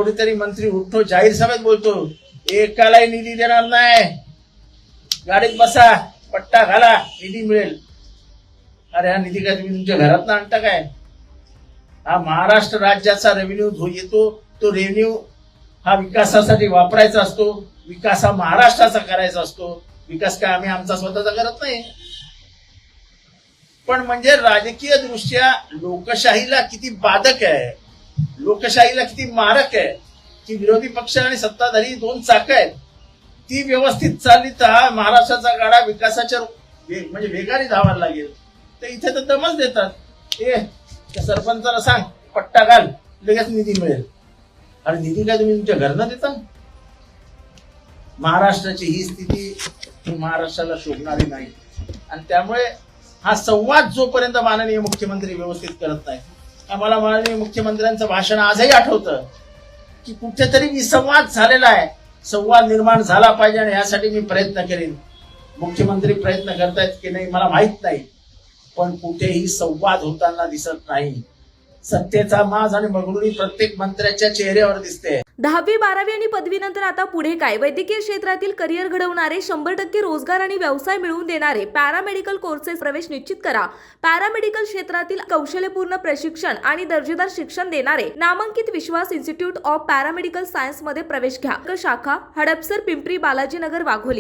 कोणीतरी मंत्री उठतो जाहीर सभेत बोलतो एकालाही निधी देणार नाही, गाडीत बसा पट्टा घाला निधी मिळेल. अरे हा निधी काय तुम्ही तुमच्या घरात ना आणता काय? हा महाराष्ट्र राज्याचा रेव्हेन्यू येतो, तो रेव्हेन्यू हा विकासासाठी वापरायचा असतो, विकास हा महाराष्ट्राचा करायचा असतो. विकास काय आम्ही आमचा स्वतःचा करत नाही. पण म्हणजे राजकीय दृष्ट्या लोकशाहीला किती बाधक आहे, लोकशाहीला किती मारक आहे की विरोधी पक्ष आणि सत्ताधारी दोन चाक आहेत, ती व्यवस्थित चालली तर हा महाराष्ट्राचा गाडा विकासाच्या म्हणजे वेगाने धावायला लागेल. तर इथे तर दमच देतात. त्या सरपंचाला सांग पट्टा घाल लगेच निधी मिळेल. आणि निधी काय तुम्ही तुमच्या घरनं देता? महाराष्ट्राची ही स्थिती ही महाराष्ट्राला शोभणारी नाही. आणि त्यामुळे हा संवाद जोपर्यंत माननीय मुख्यमंत्री व्यवस्थित करत नाही, आम्हाला माननीय मुख्यमंत्र्यांचं भाषण आजही आठवतं की कुठेतरी विसंवाद झालेला आहे, संवाद निर्माण झाला पाहिजे आणि यासाठी मी प्रयत्न करेन. मुख्यमंत्री प्रयत्न करतायत की नाही मला माहित नाही, पण कुठेही संवाद होताना दिसत नाही. सत्तेचा माज आणि मगरुरी प्रत्येक मंत्र्याच्या चेहऱ्यावर दिसते. 10वी 12वी आणि पदवीनंतर आता पुढे काय? वैद्यकीय क्षेत्रातील करिअर घडवणारे 100% रोजगार आणि व्यवसाय मिळवून देणारे पॅरामेडिकल कोर्सेस प्रवेश निश्चित करा. पॅरामेडिकल क्षेत्रातील कौशल्यपूर्ण प्रशिक्षण आणि दर्जेदार शिक्षण देणारे नामांकित विश्वास इन्स्टिट्यूट ऑफ पॅरामेडिकल सायन्स मध्ये प्रवेश घ्या. शाखा हडपसर, पिंपरी, बालाजीनगर, वाघोली.